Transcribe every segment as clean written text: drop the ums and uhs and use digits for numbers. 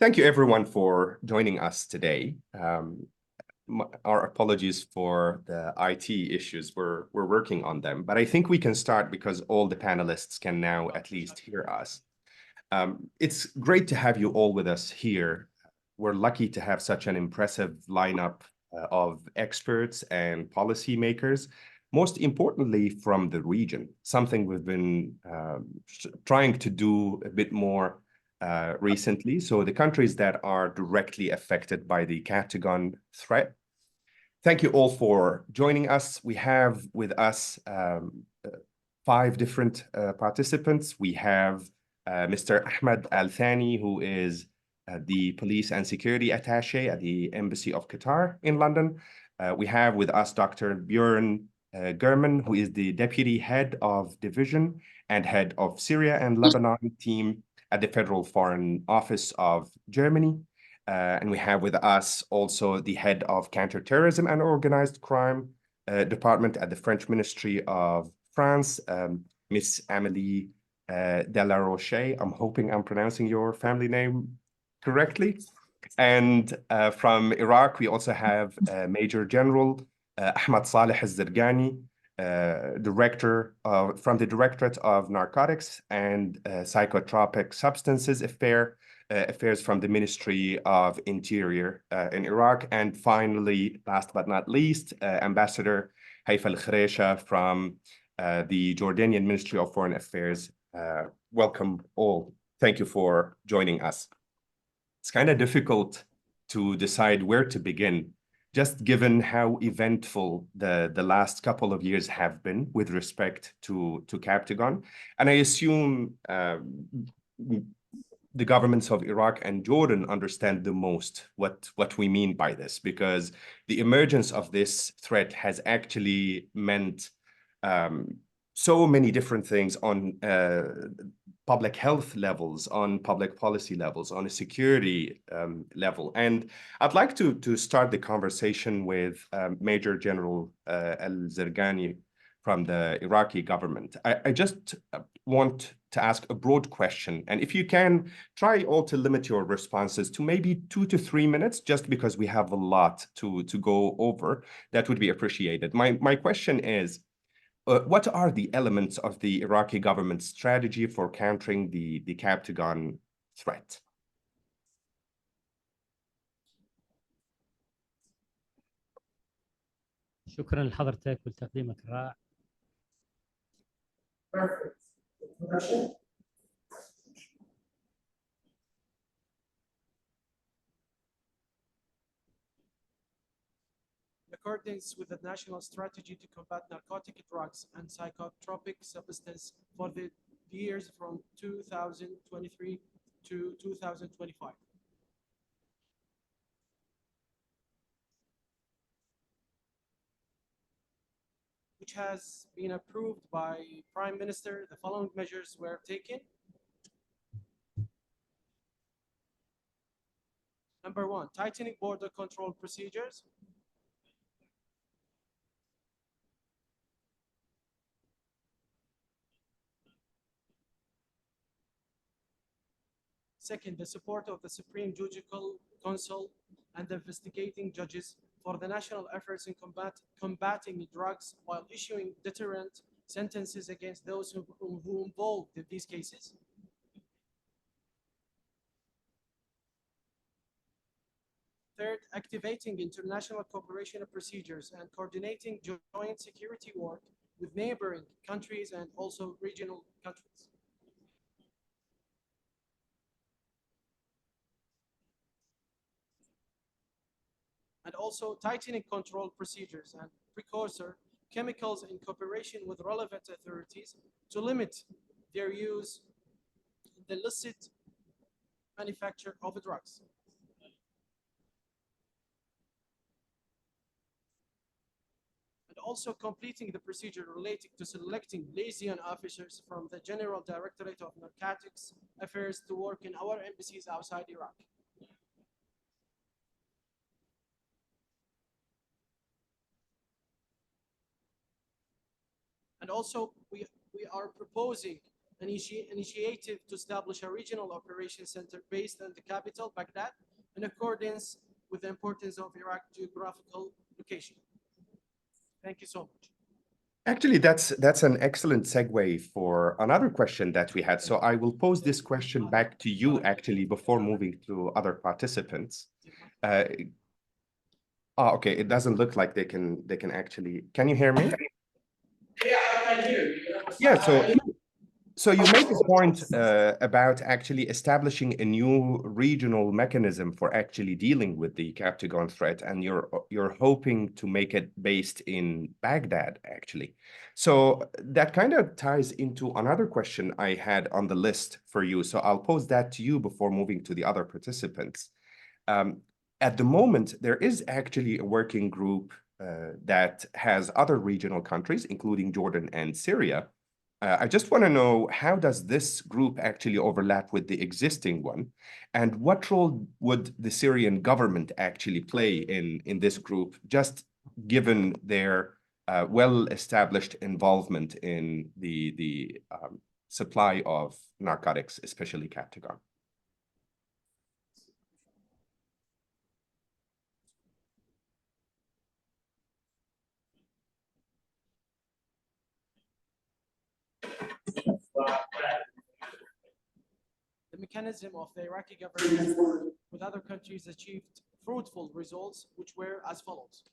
Thank you, everyone, for joining us today. Our apologies for the IT issues. We're working on them, but I think we can start because all the panelists can now at least hear us. It's great to have you all with us here. We're lucky to have such an impressive lineup of experts and policymakers, most importantly from the region, something we've been trying to do a bit more recently. So the countries that are directly affected by the Captagon threat. Thank you all for joining us. We have with us 5 different participants. We have Mr. Ahmed Al-Thani, who is the Police and Security Attaché at the Embassy of Qatar in London. We have with us Dr. Björn German, who is the Deputy Head of Division and Head of Syria and Lebanon team at the Federal Foreign Office of Germany. And we have with us also the Head of Counterterrorism and Organized Crime Department at the French Ministry of France, Miss Amélie Delaroche. I'm hoping I'm pronouncing your family name correctly. And from Iraq, we also have Major General Ahmad Saleh al-Zergani, Director from the Directorate of Narcotics and Psychotropic Substances Affairs from the Ministry of Interior in Iraq. And finally, last but not least, Ambassador Haifa al-Khresha from the Jordanian Ministry of Foreign Affairs. Welcome all. Thank you for joining us. It's kind of difficult to decide where to begin, just given how eventful the last couple of years have been with respect to Captagon. And I assume the governments of Iraq and Jordan understand the most what we mean by this, because the emergence of this threat has actually meant so many different things on public health levels, on public policy levels, on a security level. And I'd like to start the conversation with Major General al-Zergani from the Iraqi government. I just want to ask a broad question. And if you can, try all to limit your responses to maybe 2 to 3 minutes, just because we have a lot to go over. That would be appreciated. My question is, what are the elements of the Iraqi government's strategy for countering the Captagon threat? شكرا لحضرتك ولتقديمك الرائع. Perfect. Introduction. In accordance with the national strategy to combat narcotic drugs and psychotropic substances for the years from 2023 to 2025. Which has been approved by Prime Minister, the following measures were taken. Number 1, tightening border control procedures. Second, the support of the Supreme Judicial Council and the investigating judges for the national efforts in combating drugs while issuing deterrent sentences against those who involved in these cases. Third, activating international cooperation procedures and coordinating joint security work with neighboring countries and also regional countries. And also tightening control procedures and precursor chemicals in cooperation with relevant authorities to limit their use in the illicit manufacture of drugs. And also completing the procedure related to selecting liaison officers from the General Directorate of Narcotics Affairs to work in our embassies outside Iraq. And also, we are proposing initiative to establish a regional operation center based in the capital, Baghdad, in accordance with the importance of Iraq's geographical location. Thank you so much. Actually, that's an excellent segue for another question that we had. So I will pose this question back to you actually before moving to other participants. Okay, it doesn't look like they can actually. Can you hear me? Yeah, I can hear you. Yeah, so you make a point about actually establishing a new regional mechanism for actually dealing with the Captagon threat, and you're hoping to make it based in Baghdad, actually. So that kind of ties into another question I had on the list for you. So I'll pose that to you before moving to the other participants. At the moment, there is actually a working group that has other regional countries, including Jordan and Syria. I just want to know, how does this group actually overlap with the existing one? And what role would the Syrian government actually play in this group, just given their well-established involvement in the supply of narcotics, especially Captagon? The mechanism of the Iraqi government with other countries achieved fruitful results, which were as follows.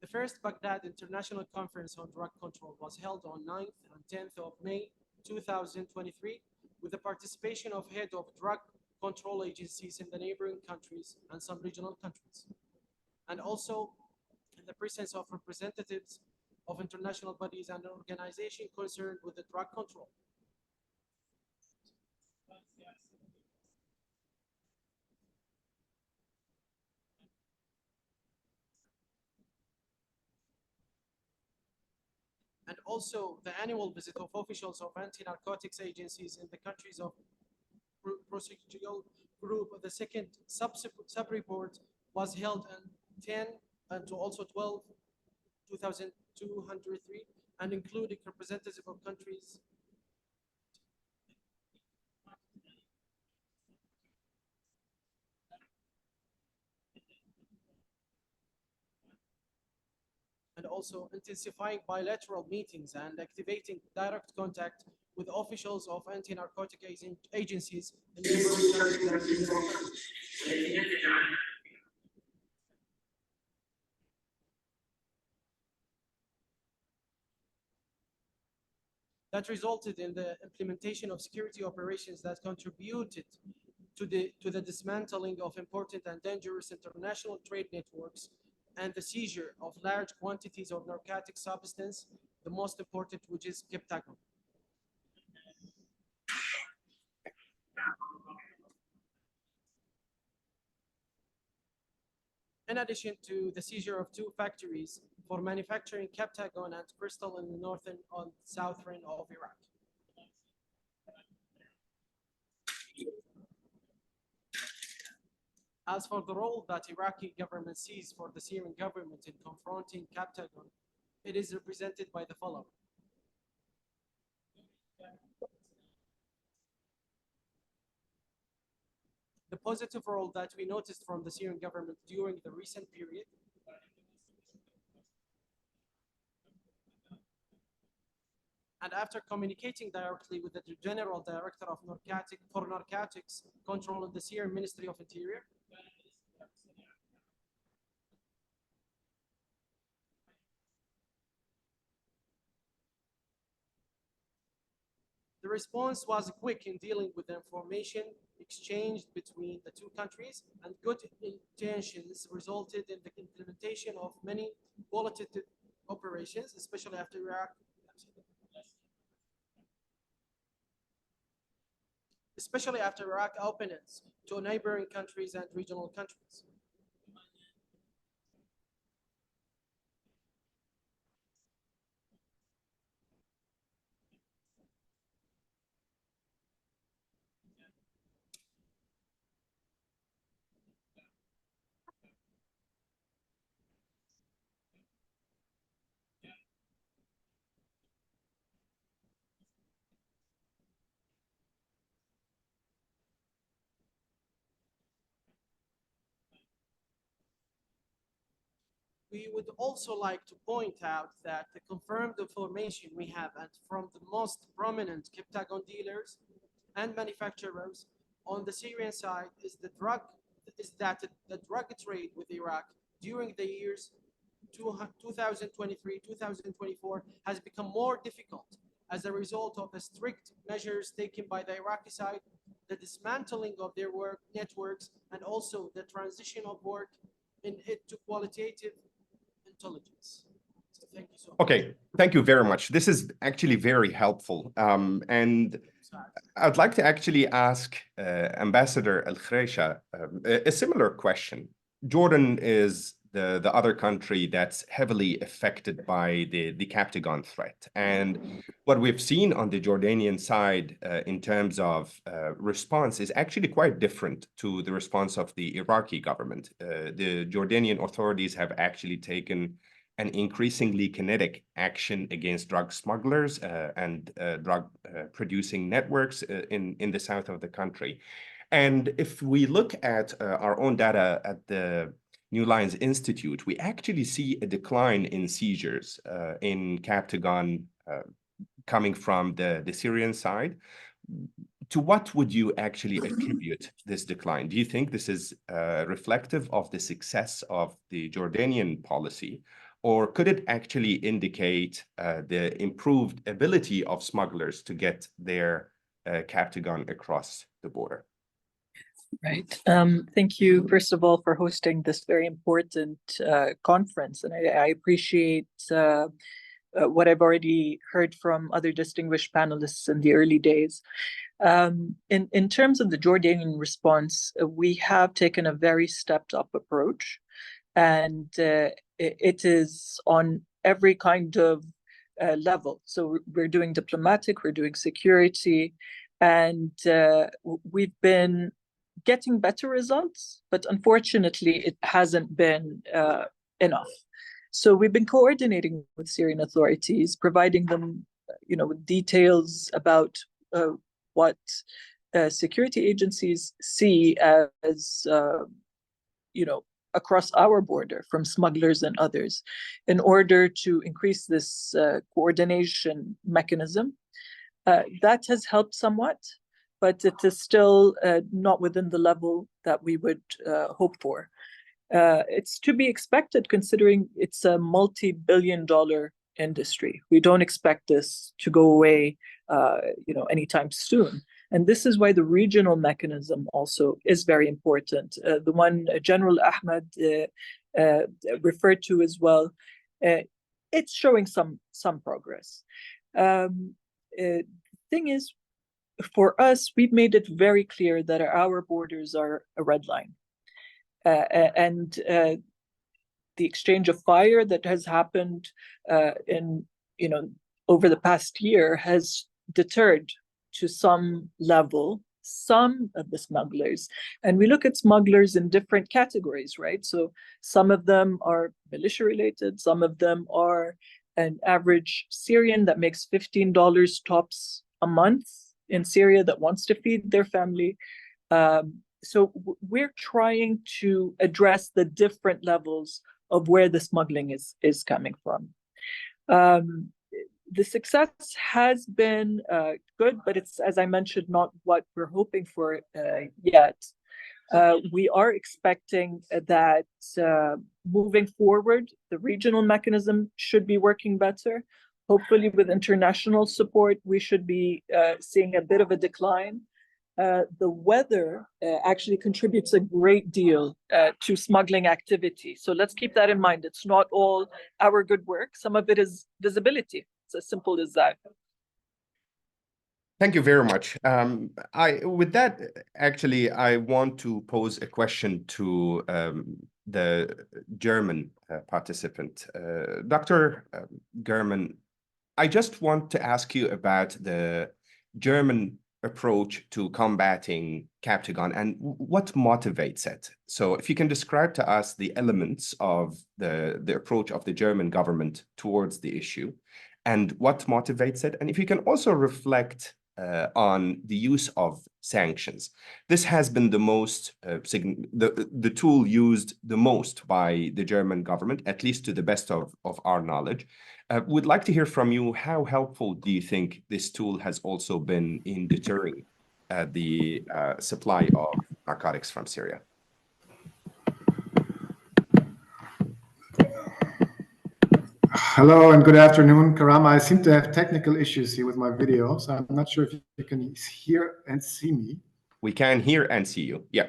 The first Baghdad International Conference on Drug Control was held on 9th and 10th of May 2023 with the participation of head of drug control agencies in the neighboring countries and some regional countries, and also in the presence of representatives of international bodies and organizations concerned with the drug control. And also the annual visit of officials of anti-narcotics agencies in the countries of procedural group. The second sub-report was held on 10 and to also 12, 2203, and including representatives of countries and also intensifying bilateral meetings and activating direct contact with officials of anti-narcotic agencies in neighboring countries. That resulted in the implementation of security operations that contributed to the dismantling of important and dangerous international trade networks and the seizure of large quantities of narcotic substance, the most important, which is Captagon. In addition to the seizure of 2 factories for manufacturing Captagon and crystal in the northern and southern of Iraq. As for the role that Iraqi government sees for the Syrian government in confronting Captagon, it is represented by the following. The positive role that we noticed from the Syrian government during the recent period and after communicating directly with the General Director of Narcotics Control in the Syrian Ministry of Interior, the response was quick in dealing with the information exchanged between the 2 countries, and good intentions resulted in the implementation of many qualitative operations, especially after Iraq openness to neighboring countries and regional countries. we would also like to point out that the confirmed information we have and from the most prominent Captagon dealers and manufacturers on the Syrian side is that the drug trade with Iraq during the years 2023, 2024 has become more difficult as a result of the strict measures taken by the Iraqi side, the dismantling of their work networks, and also the transition of work in it to qualitative intelligence. So thank you so much. Okay, thank you very much. This is actually very helpful. And I'd like to actually ask Ambassador Al-Khreisha a similar question. Jordan is the other country that's heavily affected by the Captagon threat. And what we've seen on the Jordanian side in terms of response is actually quite different to the response of the Iraqi government. The Jordanian authorities have actually taken an increasingly kinetic action against drug smugglers and drug producing networks in the south of the country. And if we look at our own data at the New Lines Institute, we actually see a decline in seizures in Captagon coming from the Syrian side. To what would you actually attribute this decline? Do you think this is reflective of the success of the Jordanian policy? Or could it actually indicate the improved ability of smugglers to get their Captagon across the border? Right. Thank you, first of all, for hosting this very important conference. And I appreciate what I've already heard from other distinguished panelists in the early days. In terms of the Jordanian response, we have taken a very stepped up approach. And it is on every kind of level. So we're doing diplomatic, we're doing security, and we've been getting better results, but unfortunately it hasn't been enough. So we've been coordinating with Syrian authorities, providing them, with details about what security agencies see as, across our border from smugglers and others, in order to increase this coordination mechanism. That has helped somewhat, but it is still not within the level that we would hope for. It's to be expected considering it's a multi-billion-dollar industry. We don't expect this to go away, anytime soon. And this is why the regional mechanism also is very important. The one General Ahmed referred to as well, it's showing some progress. Thing is, for us, we've made it very clear that our borders are a red line. And the exchange of fire that has happened over the past year has deterred to some level some of the smugglers. And we look at smugglers in different categories, right? So some of them are militia related, some of them are an average Syrian that makes $15 tops a month in Syria that wants to feed their family. So we're trying to address the different levels of where the smuggling is coming from. The success has been good, but it's, as I mentioned, not what we're hoping for yet. We are expecting that moving forward, the regional mechanism should be working better. Hopefully with international support, we should be seeing a bit of a decline. The weather actually contributes a great deal to smuggling activity. So let's keep that in mind. It's not all our good work. Some of it is visibility. It's as simple as that. Thank you very much. With that, actually, I want to pose a question to the German participant. Dr. German, I just want to ask you about the German approach to combating Captagon and what motivates it. So if you can describe to us the elements of the approach of the German government towards the issue and what motivates it. And if you can also reflect on the use of sanctions. This has been the most the tool used the most by the German government, at least to the best of our knowledge. Would like to hear from you, how helpful do you think this tool has also been in deterring the supply of narcotics from Syria? Hello and good afternoon, Karam. I seem to have technical issues here with my video, so I'm not sure if you can hear and see me. We can hear and see you. Yeah.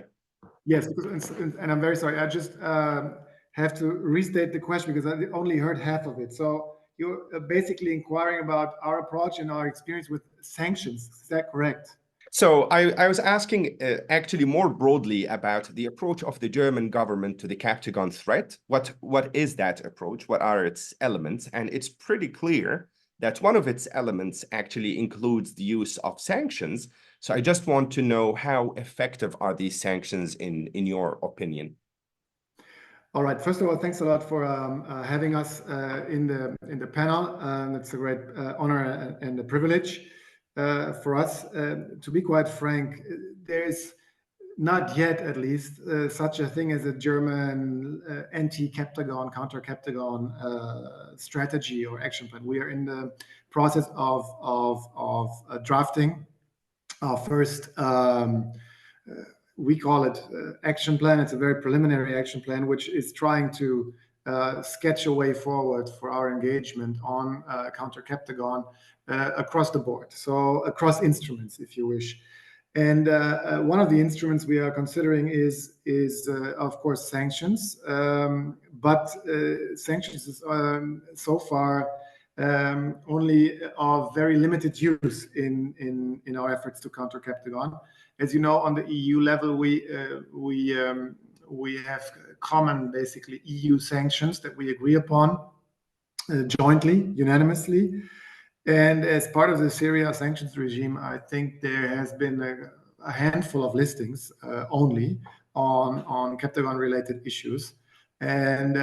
Yes, and I'm very sorry. I just have to restate the question because I only heard half of it. So you're basically inquiring about our approach and our experience with sanctions. Is that correct? So I was asking actually more broadly about the approach of the German government to the Captagon threat. What is that approach? What are its elements? And it's pretty clear that one of its elements actually includes the use of sanctions. So I just want to know, how effective are these sanctions in your opinion? All right. First of all, thanks a lot for having us in the panel. It's a great honor and a privilege for us. To be quite frank, there is not yet, at least, such a thing as a German anti-Captagon, counter-Captagon strategy or action plan. We are in the process of drafting our first, we call it action plan. It's a very preliminary action plan, which is trying to sketch a way forward for our engagement on counter-Captagon across the board. So across instruments, if you wish. And one of the instruments we are considering is of course, sanctions. But sanctions is so far only of very limited use in our efforts to counter Captagon. As you know, on the EU level, we have common, basically, EU sanctions that we agree upon jointly, unanimously. And as part of the Syria sanctions regime, I think there has been a handful of listings only on Captagon-related issues. And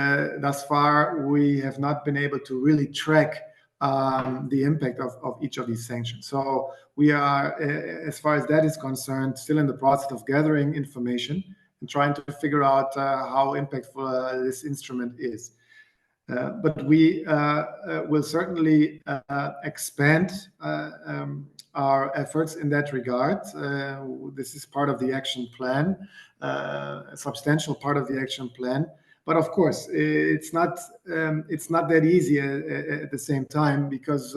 thus far, we have not been able to really track the impact of each of these sanctions. So we are, as far as that is concerned, still in the process of gathering information and trying to figure out how impactful this instrument is. But we will certainly expand our efforts in that regard. This is part of the action plan, a substantial part of the action plan. But of course, it's not that easy at the same time, because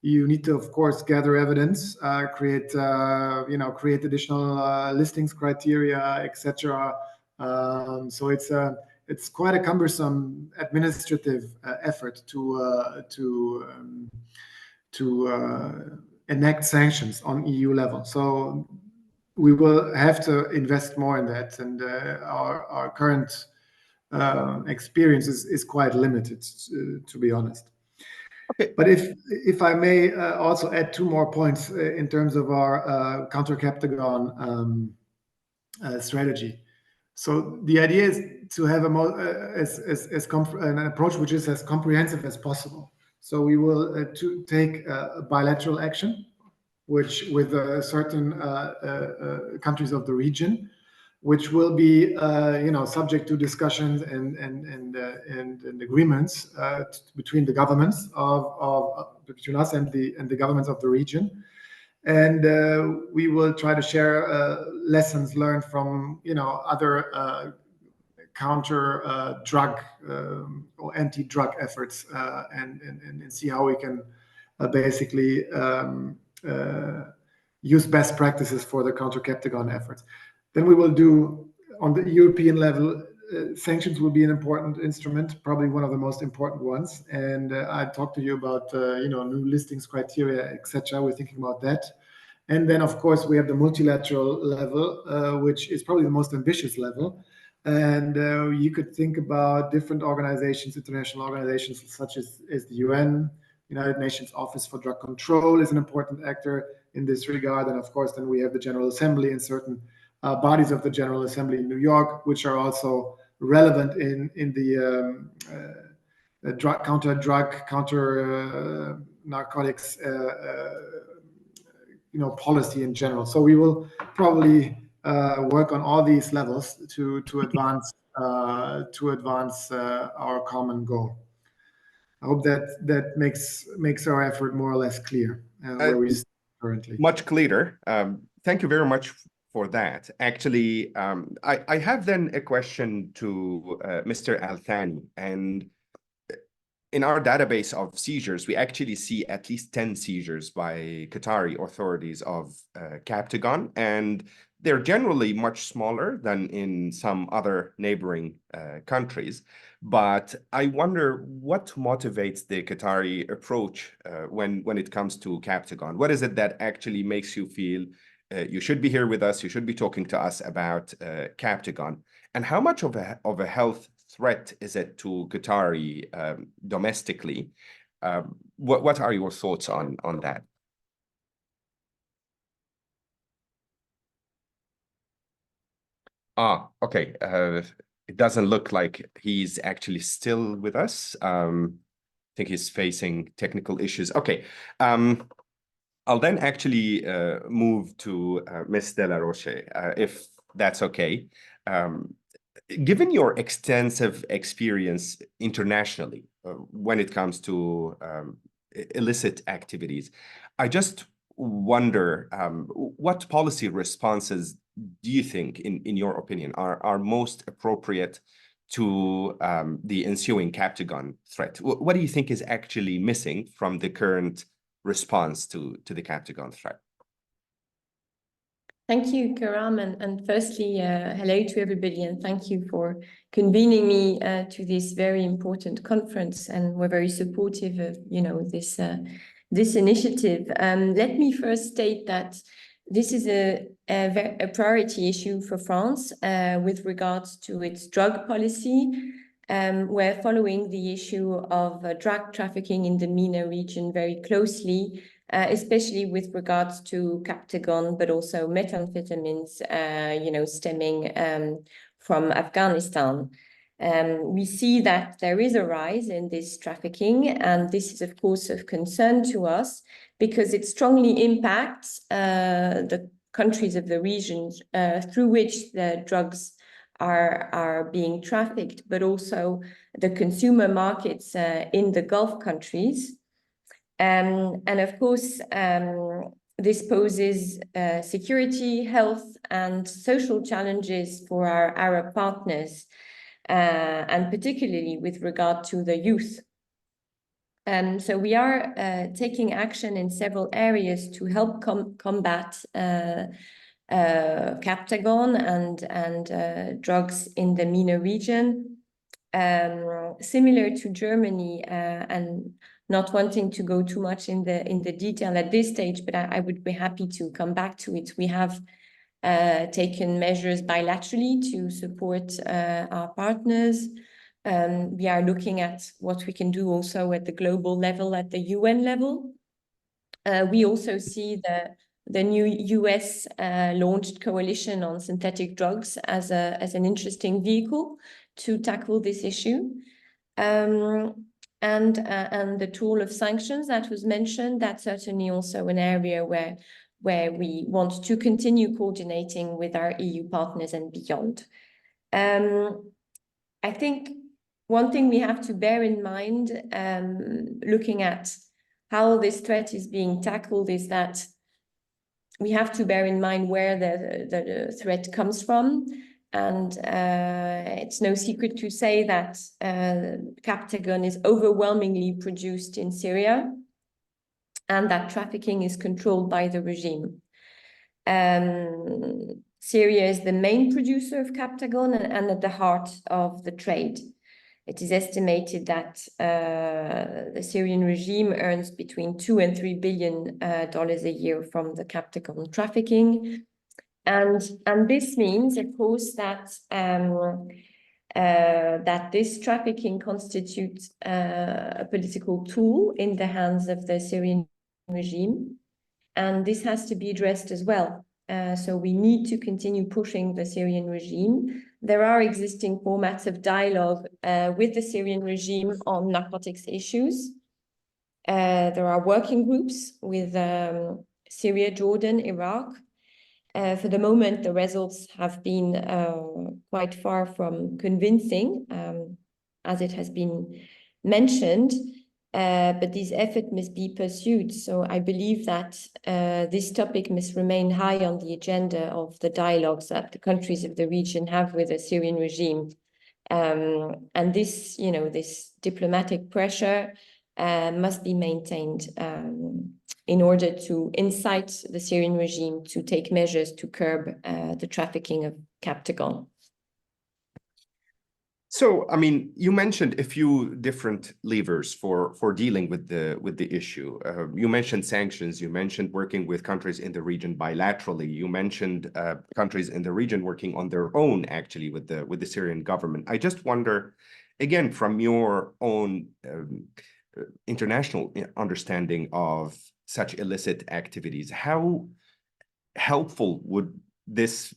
you need to, of course, gather evidence, create additional listings criteria, etc. So it's quite a cumbersome administrative effort to enact sanctions on EU level. So we will have to invest more in that, and our current experience is quite limited, to be honest. Okay. But if I may also add two more points in terms of our counter-Captagon strategy. So the idea is to have an approach which is as comprehensive as possible. So we will take bilateral action, which with certain countries of the region, which will be subject to discussions and agreements between the governments between us and the governments of the region. And we will try to share lessons learned from other counter drug or anti-drug efforts, and see how we can basically use best practices for the counter Captagon efforts. Then we will do, on the European level, sanctions will be an important instrument, probably one of the most important ones. And I talked to you about new listings criteria, etc. We're thinking about that. And then, of course, we have the multilateral level, which is probably the most ambitious level. And you could think about different organizations, international organizations such as the UN, United Nations Office for Drug Control is an important actor in this regard. And of course, then we have the General Assembly and certain bodies of the General Assembly in New York, which are also relevant in the counter narcotics policy in general. So we will probably work on all these levels to advance our common goal. I hope that makes our effort more or less clear where we stand currently. Much clearer. Thank you very much for that. Actually, I have then a question to Mr. Al-Thani. And in our database of seizures, we actually see at least 10 seizures by Qatari authorities of Captagon, and they're generally much smaller than in some other neighboring countries. But I wonder what motivates the Qatari approach when it comes to Captagon. What is it that actually makes you feel you should be here with us, you should be talking to us about Captagon? And how much of a health threat is it to Qatari domestically? What are your thoughts on that? Okay. It doesn't look like he's actually still with us. I think he's facing technical issues. Okay. I'll then actually move to Ms. De La Roche, if that's okay. Given your extensive experience internationally when it comes to illicit activities, I just wonder what policy responses do you think, in your opinion, are most appropriate to the ensuing Captagon threat? What do you think is actually missing from the current response to the Captagon threat? Thank you, Karam, and firstly, hello to everybody, and thank you for convening me to this very important conference, and we're very supportive of, this initiative. Let me first state that this is a priority issue for France with regards to its drug policy. We're following the issue of drug trafficking in the MENA region very closely, especially with regards to Captagon, but also methamphetamines, stemming from Afghanistan. We see that there is a rise in this trafficking, and this is, of course, of concern to us because it strongly impacts the countries of the region through which the drugs are being trafficked, but also the consumer markets in the Gulf countries. And of course, this poses security, health, and social challenges for our Arab partners, and particularly with regard to the youth. So we are taking action in several areas to help combat Captagon and drugs in the MENA region. Similar to Germany, and not wanting to go too much in the detail at this stage, but I would be happy to come back to it. We have taken measures bilaterally to support our partners. We are looking at what we can do also at the global level, at the UN level. We also see the new US launched coalition on synthetic drugs as an interesting vehicle to tackle this issue. And the tool of sanctions that was mentioned, that's certainly also an area where we want to continue coordinating with our EU partners and beyond. I think one thing we have to bear in mind, looking at how this threat is being tackled, is that we have to bear in mind where the threat comes from. And it's no secret to say that Captagon is overwhelmingly produced in Syria, and that trafficking is controlled by the regime. Syria is the main producer of Captagon and at the heart of the trade. It is estimated that the Syrian regime earns between $2 and $3 billion a year from the Captagon trafficking. And this means, of course, that that this trafficking constitutes a political tool in the hands of the Syrian regime, and this has to be addressed as well. So we need to continue pushing the Syrian regime. There are existing formats of dialogue with the Syrian regime on narcotics issues. There are working groups with Syria, Jordan, Iraq. For the moment, the results have been quite far from convincing, as it has been mentioned, but this effort must be pursued. So I believe that this topic must remain high on the agenda of the dialogues that the countries of the region have with the Syrian regime. And this, this diplomatic pressure must be maintained in order to incite the Syrian regime to take measures to curb the trafficking of Captagon. So, I mean, you mentioned a few different levers for dealing with the issue. You mentioned sanctions. You mentioned working with countries in the region bilaterally. You mentioned countries in the region working on their own, actually, with the Syrian government. I just wonder, again, from your own international understanding of such illicit activities, how helpful would this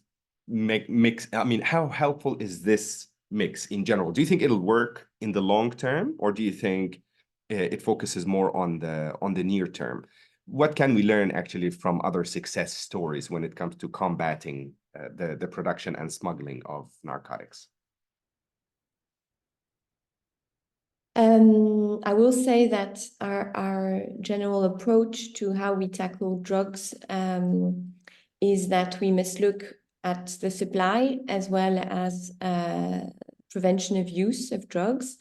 mix? I mean, how helpful is this mix in general? Do you think it'll work in the long term, or do you think it focuses more on the near term? What can we learn actually from other success stories when it comes to combating the production and smuggling of narcotics? I will say that our general approach to how we tackle drugs is that we must look at the supply as well as prevention of use of drugs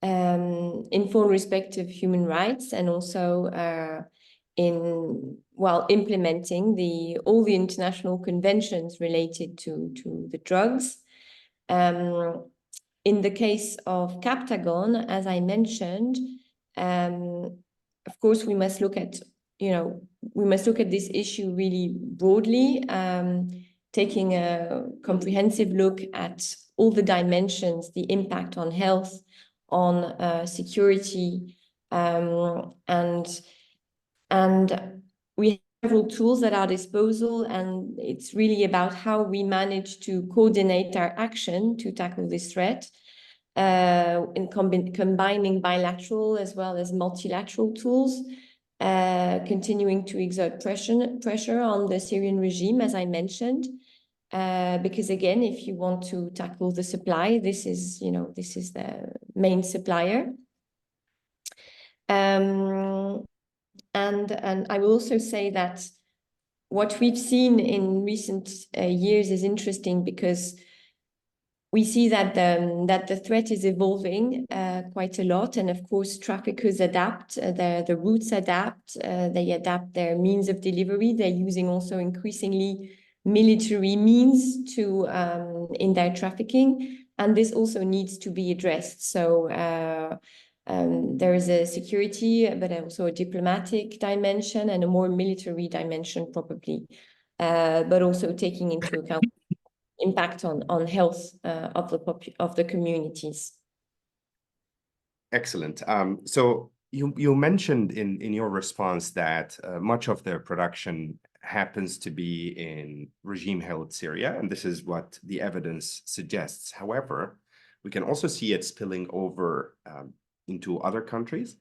in full respect of human rights, and also while implementing all the international conventions related to the drugs. In the case of Captagon, as I mentioned, of course, we must look at this issue really broadly, taking a comprehensive look at all the dimensions, the impact on health, on security, and we have several tools at our disposal, and it's really about how we manage to coordinate our action to tackle this threat, in combining bilateral as well as multilateral tools, continuing to exert pressure on the Syrian regime, as I mentioned, because again, if you want to tackle the supply, this is the main supplier. And I will also say that what we've seen in recent years is interesting, because we see that the threat is evolving quite a lot, and of course traffickers adapt, the routes adapt, they adapt their means of delivery. They're using also increasingly military means to in their trafficking, and this also needs to be addressed. So there is a security, but also a diplomatic dimension and a more military dimension probably, but also taking into account impact on health of the communities. Excellent. So you mentioned in your response that much of the production happens to be in regime-held Syria, and this is what the evidence suggests. However, we can also see it spilling over into other countries.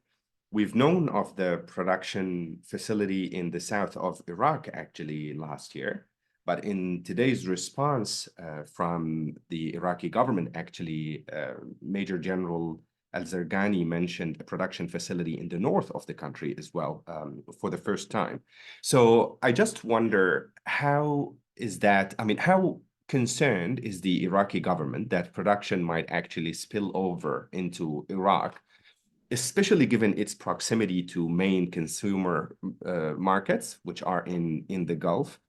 We've known of the production facility in the south of Iraq actually last year, but in today's response from the Iraqi government, actually, Major General Al-Zarqani mentioned a production facility in the north of the country as well, for the first time. So I just wonder, how is that? I mean, how concerned is the Iraqi government that production might actually spill over into Iraq, especially given its proximity to main consumer markets, which are in the Gulf?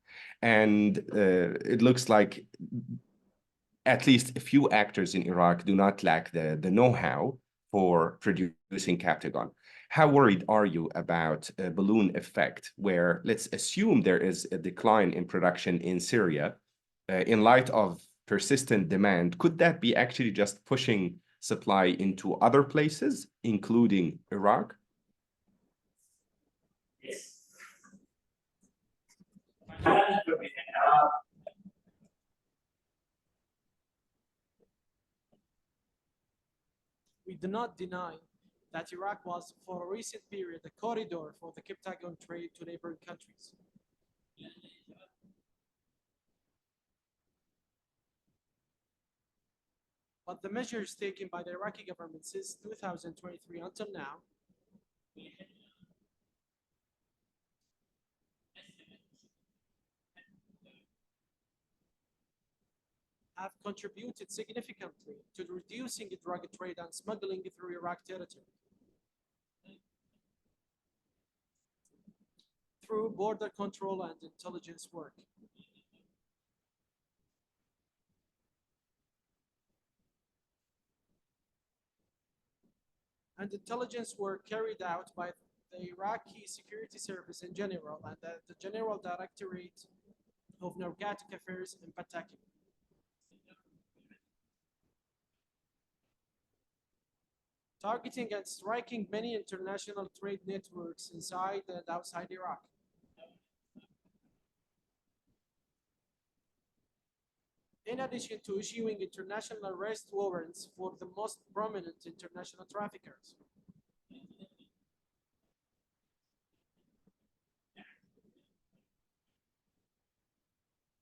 And it looks like at least a few actors in Iraq do not lack the know-how for producing Captagon. How worried are you about a balloon effect, where let's assume there is a decline in production in Syria, in light of persistent demand? Could that be actually just pushing supply into other places, including Iraq? Yes. We do not deny that Iraq was, for a recent period, a corridor for the Captagon trade to neighboring countries. But the measures taken by the Iraqi government since 2023 until now have contributed significantly to reducing drug trade and smuggling through Iraq territory. Through border control and intelligence work. And intelligence work carried out by the Iraqi Security Service in general and the General Directorate of Narcotic Affairs in Pataki. Targeting and striking many international trade networks inside and outside Iraq. In addition to issuing international arrest warrants for the most prominent international traffickers.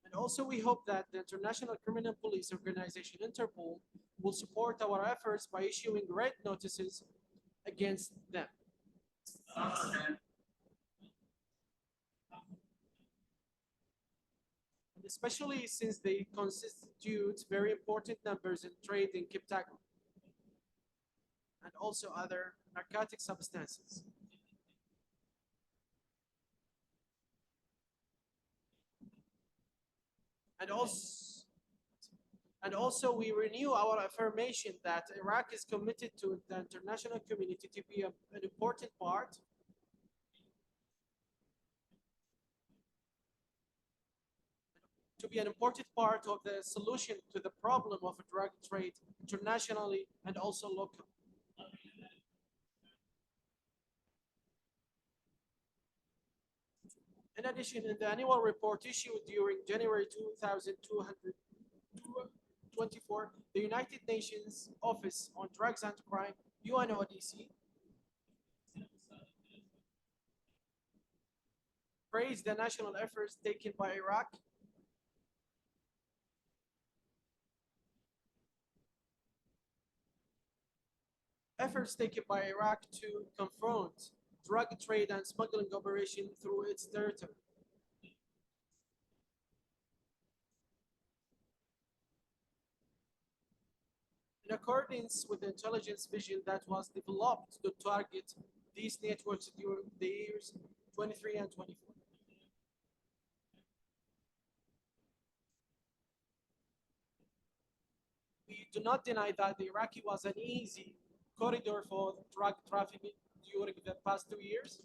And also we hope that the International Criminal Police Organization, Interpol, will support our efforts by issuing red notices against them. Especially since they constitute very important numbers in trade in Captagon and also other narcotic substances. And also we renew our affirmation that Iraq is committed to the international community to be an important part of the solution to the problem of drug trade internationally and also locally. In addition, in the annual report issued during January 2024, the United Nations Office on Drugs and Crime, UNODC, praised the national efforts taken by Iraq to confront drug trade and smuggling operation through its territory. In accordance with the intelligence vision that was developed to target these networks during the years 23 and 24. We do not deny that the Iraqi was an easy corridor for drug trafficking during the past 2 years.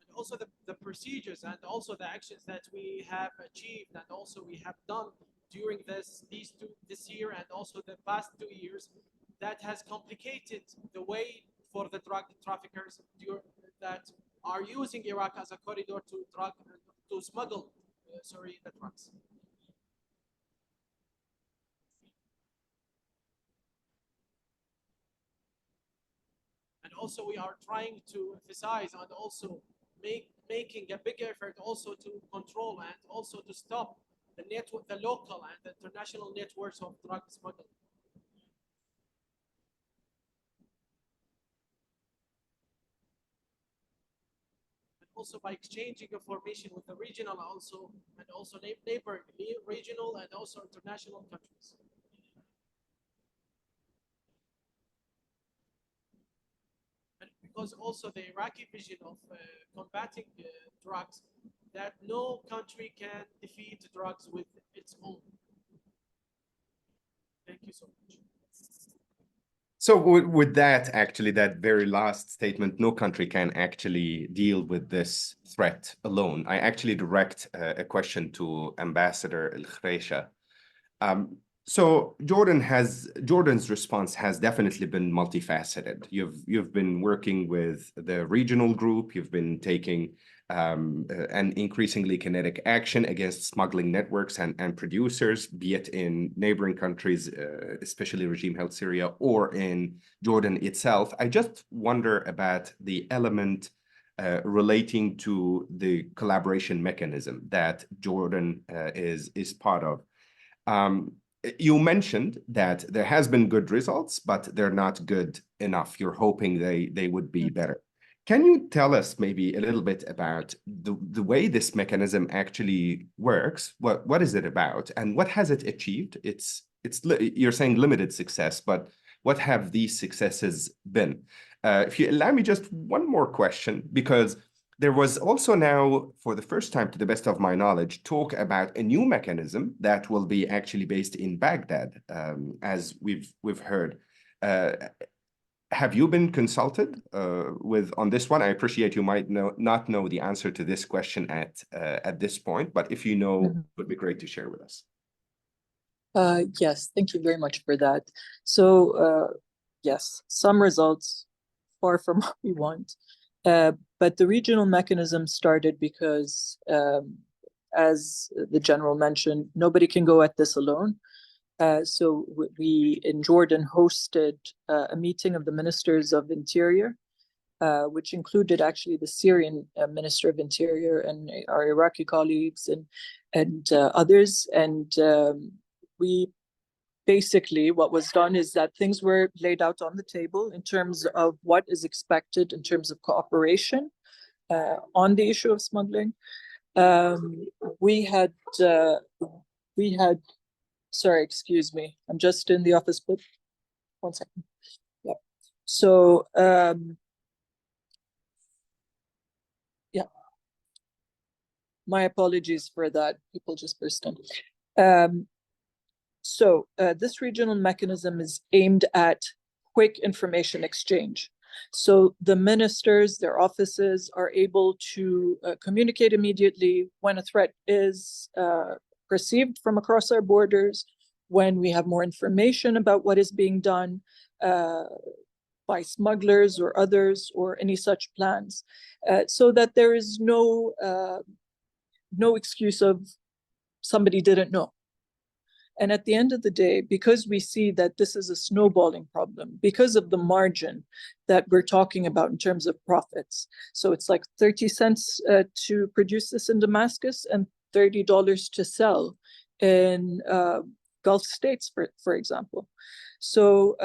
And also the procedures and also the actions that we have achieved and also we have done during this year and also the past 2 years that has complicated the way for the drug traffickers that are using Iraq as a corridor to smuggle the drugs. And also we are trying to emphasize and also making a big effort also to control and also to stop the local and the international networks of drug smuggling. Also by exchanging information with the regional and also neighboring regional and also international countries. And because also the Iraqi vision of combating drugs, that no country can defeat drugs with its own. Thank you so much. So with that, actually, that very last statement, no country can actually deal with this threat alone. I actually direct a question to Ambassador El Khreisha. So Jordan's response has definitely been multifaceted. You've been working with the regional group. You've been taking an increasingly kinetic action against smuggling networks and producers, be it in neighboring countries, especially regime-held Syria, or in Jordan itself. I just wonder about the element relating to the collaboration mechanism that Jordan is part of. You mentioned that there has been good results, but they're not good enough. You're hoping they would be better. Can you tell us maybe a little bit about the way this mechanism actually works? What is it about, and what has it achieved? You're saying limited success, but what have these successes been? If you allow me just one more question, because there was also now, for the first time, to the best of my knowledge, talk about a new mechanism that will be actually based in Baghdad, as we've heard. Have you been consulted on this one? I appreciate you might not know the answer to this question at this point, but if you know, it would be great to share with us. Yes, thank you very much for that. So yes, some results far from what we want. But the regional mechanism started because, as the general mentioned, nobody can go at this alone. So we in Jordan hosted a meeting of the ministers of interior, which included actually the Syrian Minister of Interior and our Iraqi colleagues and others. And we basically, what was done is that things were laid out on the table in terms of what is expected in terms of cooperation on the issue of smuggling. We had, sorry, excuse me, I'm just in the office, but 1 second. Yeah. So, yeah, my apologies for that. People just burst in. So this regional mechanism is aimed at quick information exchange. So the ministers, their offices are able to communicate immediately when a threat is perceived from across our borders, when we have more information about what is being done by smugglers or others or any such plans, so that there is no excuse of somebody didn't know. And at the end of the day, because we see that this is a snowballing problem, because of the margin that we're talking about in terms of profits. So it's like 30 cents to produce this in Damascus and $30 to sell in Gulf states, for example. So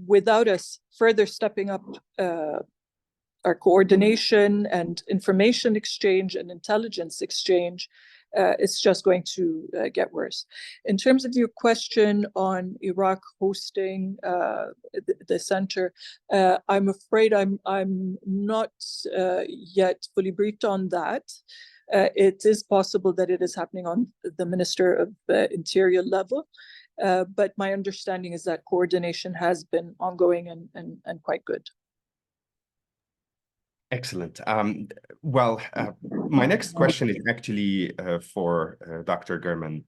without us further stepping up our coordination and information exchange and intelligence exchange, it's just going to get worse. In terms of your question on Iraq hosting the center, I'm afraid I'm not yet fully briefed on that. It is possible that it is happening on the Minister of Interior level, but my understanding is that coordination has been ongoing and quite good. Excellent. Well, my next question is actually for Dr. German.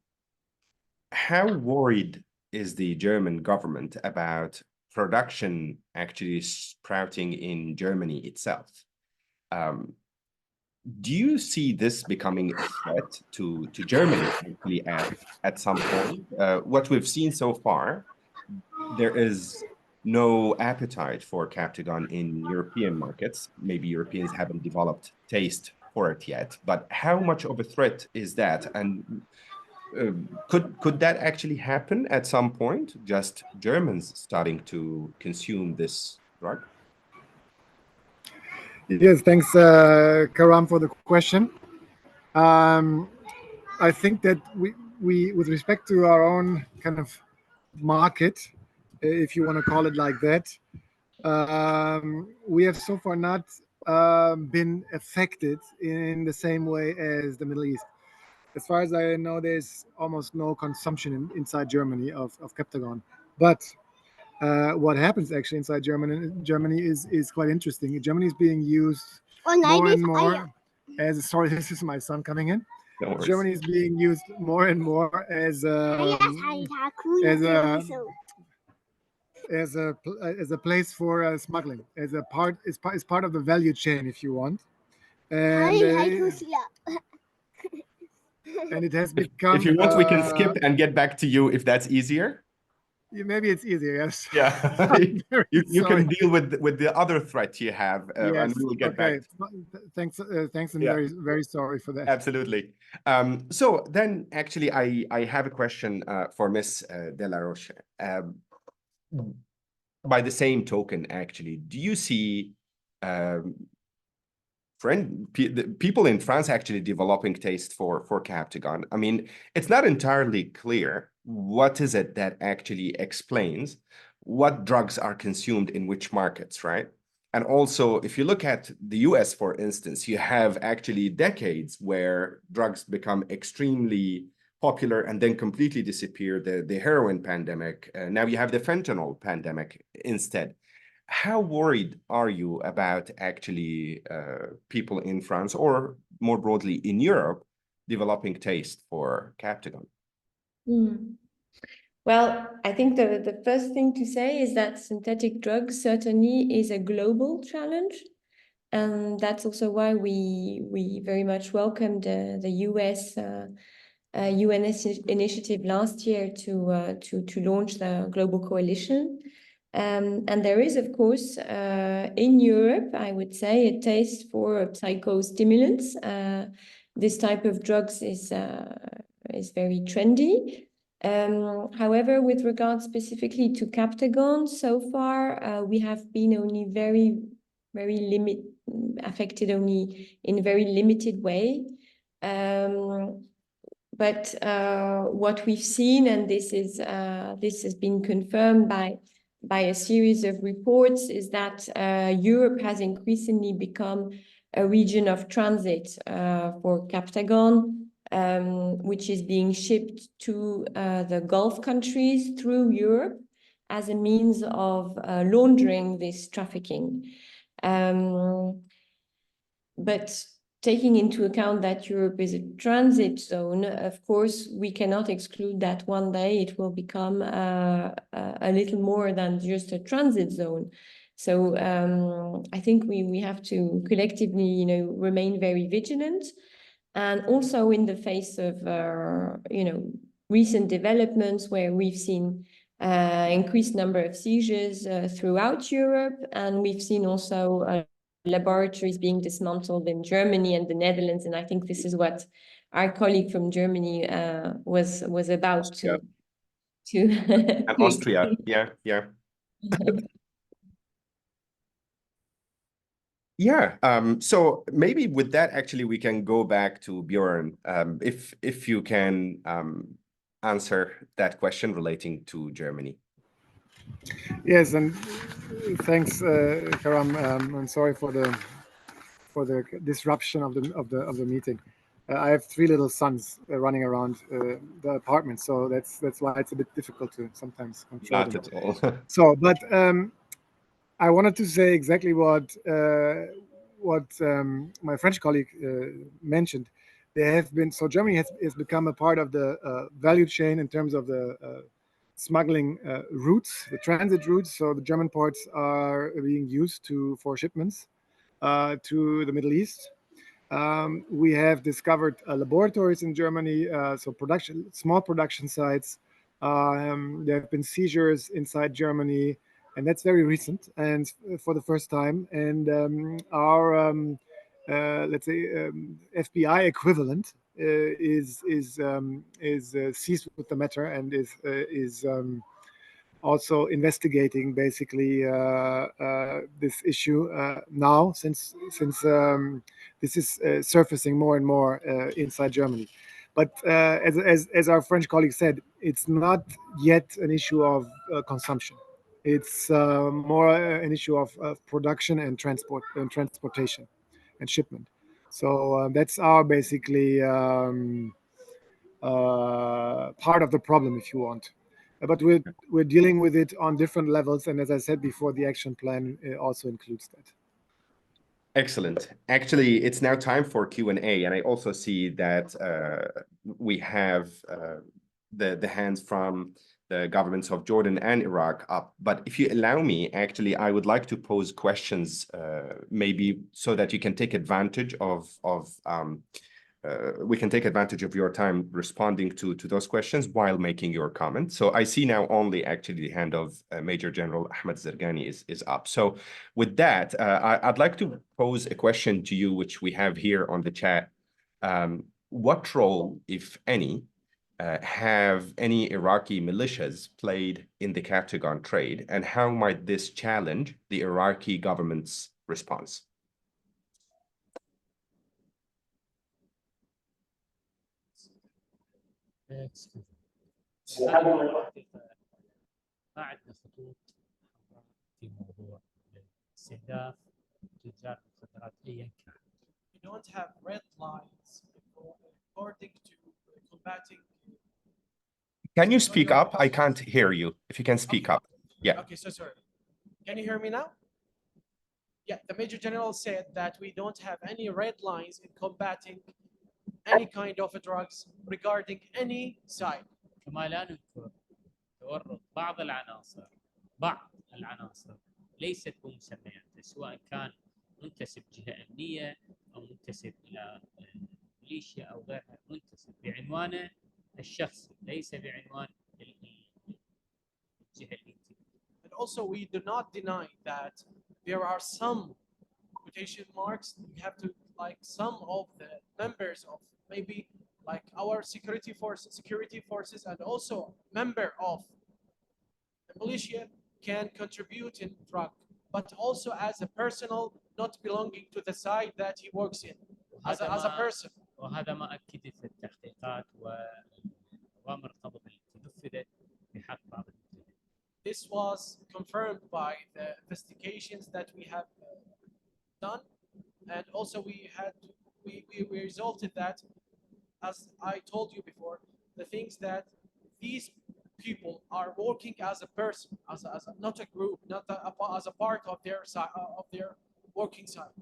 How worried is the German government about production actually sprouting in Germany itself? Do you see this becoming a threat to Germany actually at some point? What we've seen so far, there is no appetite for Captagon in European markets. Maybe Europeans haven't developed taste for it yet, but how much of a threat is that? And could that actually happen at some point? Just Germans starting to consume this drug? Yes, thanks, Karam, for the question. I think that we, with respect to our own kind of market, if you want to call it like that, we have so far not been affected in the same way as the Middle East. As far as I know, there's almost no consumption inside Germany of Captagon. But what happens actually inside Germany is quite interesting. Germany is being used more and more as, sorry, this is my son coming in. No worries. Germany is being used more and more as a place for smuggling, as part of the value chain, if you want. And and it has become. If you want, we can skip and get back to you if that's easier. Maybe it's easier. Yes. Yeah, you sorry. can deal with the other threat you have, and Yes. we will get Okay. back. Thanks, and Yeah. very, very sorry for that. Absolutely. So then, actually, I have a question for Ms. De La Roche. By the same token, actually, do you see people in France actually developing taste for Captagon? I mean, it's not entirely clear what is it that actually explains what drugs are consumed in which markets, right? And also, if you look at the US, for instance, you have actually decades where drugs become extremely popular and then completely disappear. The heroin pandemic, now you have the fentanyl pandemic instead. How worried are you about actually people in France or more broadly in Europe developing taste for Captagon? Well, I think the first thing to say is that synthetic drugs certainly is a global challenge. And that's also why we very much welcomed the US UN initiative last year to launch the global coalition. And there is, of course, in Europe, I would say, a taste for psychostimulants. This type of drugs is very trendy. However, with regard specifically to Captagon, so far we have been only very affected only in a very limited way. But what we've seen, and this has been confirmed by a series of reports, is that Europe has increasingly become a region of transit for Captagon, which is being shipped to the Gulf countries through Europe as a means of laundering this trafficking. But taking into account that Europe is a transit zone, of course, we cannot exclude that one day it will become a little more than just a transit zone. So I think we have to collectively, remain very vigilant. And also in the face of, recent developments where we've seen increased number of seizures throughout Europe, and we've seen also laboratories being dismantled in Germany and the Netherlands, and I think this is what our colleague from Germany was about to And Austria, yeah. Yeah. So maybe with that, actually, we can go back to Bjorn, if you can answer that question relating to Germany. Yes, and thanks, Karam. I'm sorry for the disruption of the meeting. I have 3 little sons running around the apartment, so that's why it's a bit difficult to sometimes control them. Not at all. So, but I wanted to say exactly what my French colleague mentioned. Germany has become a part of the value chain in terms of the smuggling routes, the transit routes. So the German ports are being used for shipments to the Middle East. We have discovered laboratories in Germany, so small production sites. There have been seizures inside Germany, and that's very recent and for the first time. And our let's say FBI equivalent is seized with the matter and is also investigating basically this issue now, since this is surfacing more and more inside Germany. But as our French colleague said, it's not yet an issue of consumption. It's more an issue of production and transportation and shipment. So that's our basically part of the problem, if you want. But we're dealing with it on different levels, and as I said before, the action plan also includes that. Excellent. Actually, it's now time for Q&A, and I also see that we have the hands from the governments of Jordan and Iraq up. But if you allow me, actually, I would like to pose questions, maybe so that you can take advantage of we can take advantage of your time responding to those questions while making your comment. So I see now only actually the hand of Major General Ahmed Zergani is up. So with that, I'd like to pose a question to you, which we have here on the chat. What role, if any, have any Iraqi militias played in the Captagon trade, and how might this challenge the Iraqi government's response? ما عندنا خطوط حمراء في موضوع استهداف تجار المخدرات ايا كان. We don't have red lines according to combating. Can you speak up? I can't hear you. If you can speak up. Yeah. Okay, so sorry. Can you hear me now? Yeah, the Major General said that we don't have any red lines in combating any kind of drugs regarding any side. كما لا ننكر تورط بعض العناصر ليست بمسمياتها، سواء كان منتسب جهة أمنية أو منتسب إلى ميليشيا أو غيرها، منتسب بعنوانه الشخصي ليس بعنوان الجهة اللي. And also we do not deny that there are some quotation marks. We have to, like, some of the members of maybe like our security forces and also member of the militia can contribute in drug, but also as a personal, not belonging to the side that he works in, as a person. وهذا ما أكدت التحقيقات والأوامر القضاء التي نفذت بحق بعض المتهم. This was confirmed by the investigations that we have done, and also we resulted that, as I told you before, the things that these people are working as a person, as not a group, not as a part of their side, of their working side.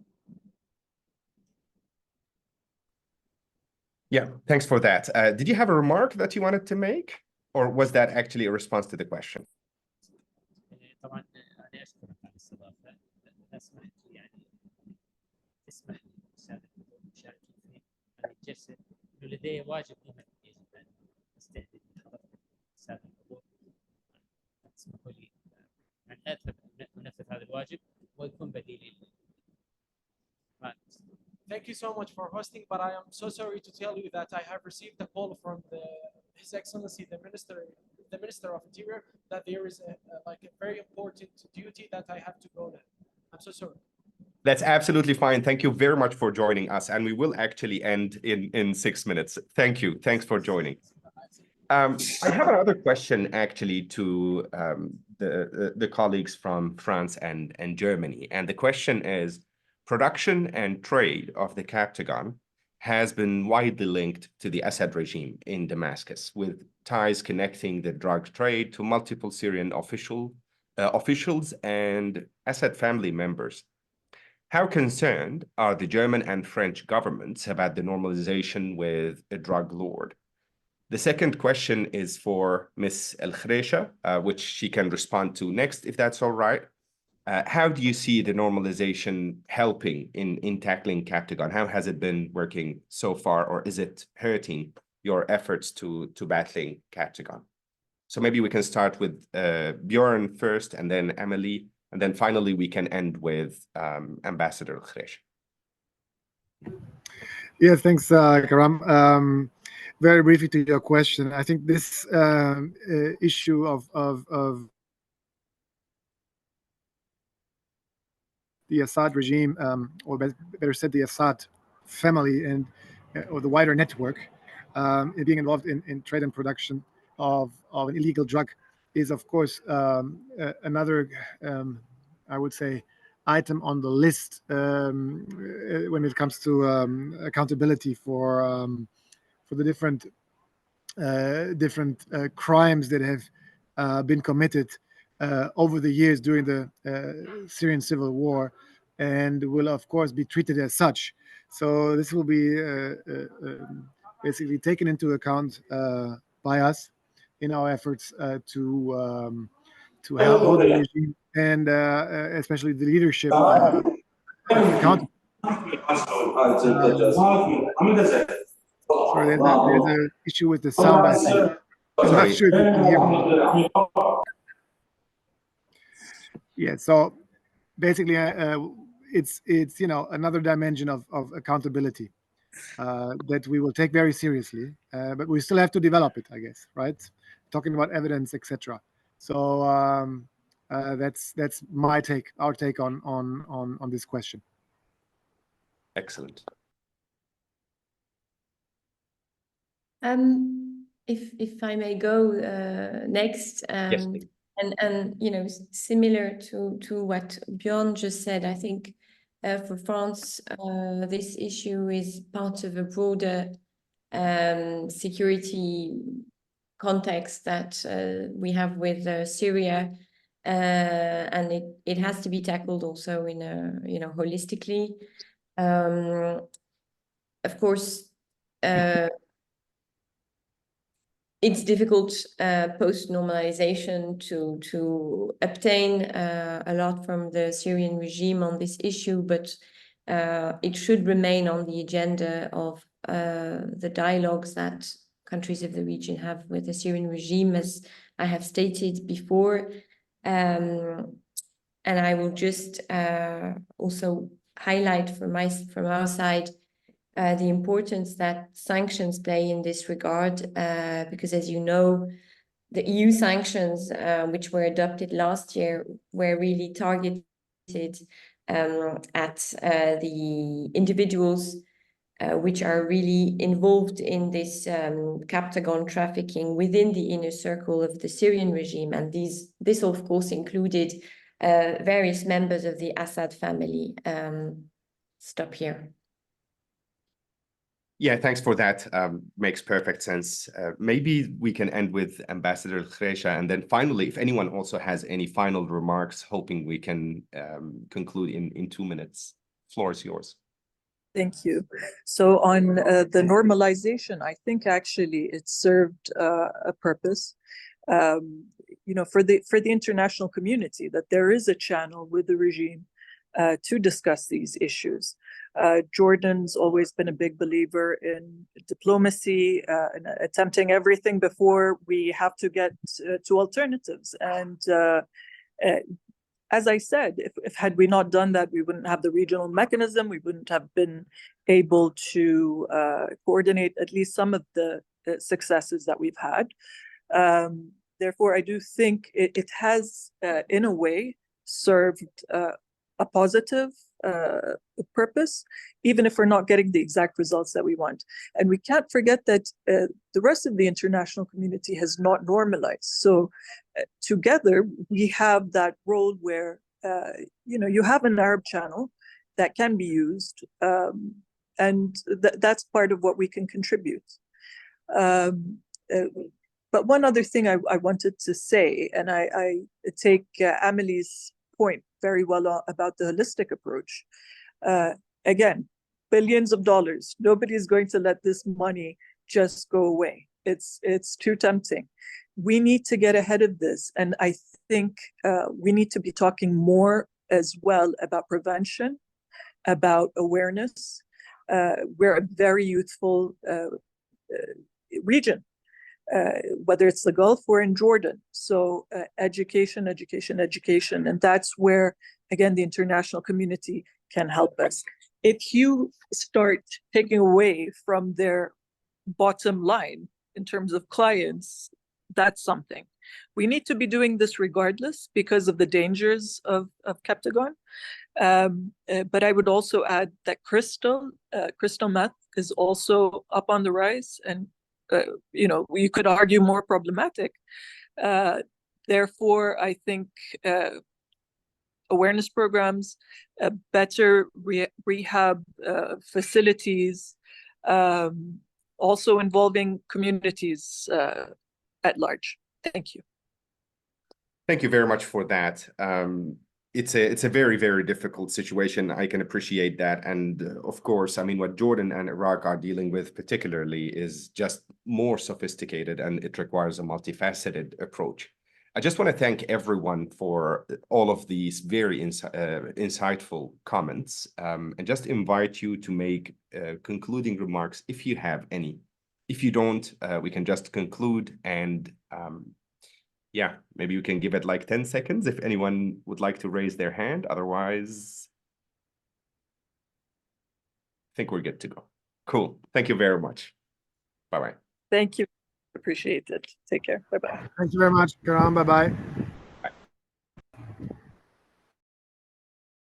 Yeah, thanks for that. Did you have a remark that you wanted to make, or was that actually a response to the question? طبعا أنا أشكرك على الاستضافة. أسمح لي يعني تسمح لي السادة المشاركين في أن أتجسد إنه لدي واجب مهم يجب أن أستهدف حضرتك السادة الحضور. تسمحوا لي أن أنفذ هذا الواجب ويكون بديلي. Thank you so much for hosting, but I am so sorry to tell you that I have received a call from His Excellency the Minister of Interior, that there is like a very important duty that I have to go there. I'm so sorry. That's absolutely fine. Thank you very much for joining us, and we will actually end in 6 minutes. Thank you. Thanks for joining. I have another question actually to the colleagues from France and Germany, and the question is, production and trade of the Captagon has been widely linked to the Assad regime in Damascus, with ties connecting the drug trade to multiple Syrian officials and Assad family members. How concerned are the German and French governments about the normalization with a drug lord? The second question is for Ms. El Khresha, which she can respond to next, if that's all right. How do you see the normalization helping in tackling Captagon? How has it been working so far, or is it hurting your efforts to battling Captagon? So maybe we can start with Bjorn first, and then Emily, and then finally we can end with Ambassador Khresh. Yeah, thanks, Karam. Very briefly to your question, I think this issue of the Assad regime, or better said, the Assad family, and or the wider network, being involved in trade and production of an illegal drug, is of course another, I would say, item on the list when it comes to accountability for the different crimes that have been committed over the years during the Syrian civil war and will of course be treated as such. So this will be basically taken into account by us in our efforts to hold the regime and especially the leadership accountable. Sorry, there's an issue with the sound, I think. I'm not sure if you can hear me. Yeah, so basically, it's another dimension of accountability that we will take very seriously, but we still have to develop it, I guess, right? Talking about evidence, etc. So that's our take on this question. Excellent. If I may go next, Yes, please. and similar to what Bjorn just said, I think for France, this issue is part of a broader security context that we have with Syria, and it has to be tackled also in a holistically. Of course, it's difficult post-normalization to obtain a lot from the Syrian regime on this issue, but it should remain on the agenda of the dialogues that countries of the region have with the Syrian regime, as I have stated before. And I will just also highlight from our side the importance that sanctions play in this regard, because as you know, the EU sanctions, which were adopted last year, were really targeted at the individuals which are really involved in this Captagon trafficking within the inner circle of the Syrian regime. And this of course included various members of the Assad family. Stop here. Yeah, thanks for that. Makes perfect sense. Maybe we can end with Ambassador Khresha, and then finally, if anyone also has any final remarks, hoping we can conclude in 2 minutes. Floor is yours. Thank you. So on the normalization, I think actually it served a purpose, for the international community, that there is a channel with the regime to discuss these issues. Jordan's always been a big believer in diplomacy and attempting everything before we have to get to alternatives. And as I said, if had we not done that, we wouldn't have the regional mechanism. We wouldn't have been able to coordinate at least some of the successes that we've had. Therefore, I do think it has, in a way, served a positive purpose, even if we're not getting the exact results that we want. And we can't forget that the rest of the international community has not normalized. So together, we have that role where, you have an Arab channel that can be used, and that's part of what we can contribute. But one other thing I wanted to say, and I take Amelie's point very well about the holistic approach. Again, billions of dollars. Nobody is going to let this money just go away. It's too tempting. We need to get ahead of this. And I think we need to be talking more as well about prevention, about awareness. We're a very youthful region, whether it's the Gulf or in Jordan. So education, and that's where, again, the international community can help us. If you start taking away from their bottom line in terms of clients, that's something. We need to be doing this regardless because of the dangers of Captagon. But I would also add that crystal meth is also up on the rise, and you could argue more problematic. Therefore, I think awareness programs, better rehab facilities, also involving communities at large. Thank you. Thank you very much for that. it's a very, very difficult situation. I can appreciate that. And of course, I mean, what Jordan and Iraq are dealing with particularly is just more sophisticated, and it requires a multifaceted approach. I just want to thank everyone for all of these very insightful comments, and just invite you to make concluding remarks if you have any. If you don't, we can just conclude, and yeah, maybe you can give it like 10 seconds if anyone would like to raise their hand. Otherwise, I think we're good to go. Cool. Thank you very much. Bye-bye. Thank you. Appreciate it. Take care. Bye-bye. Thank you very much, Karam. Bye-bye.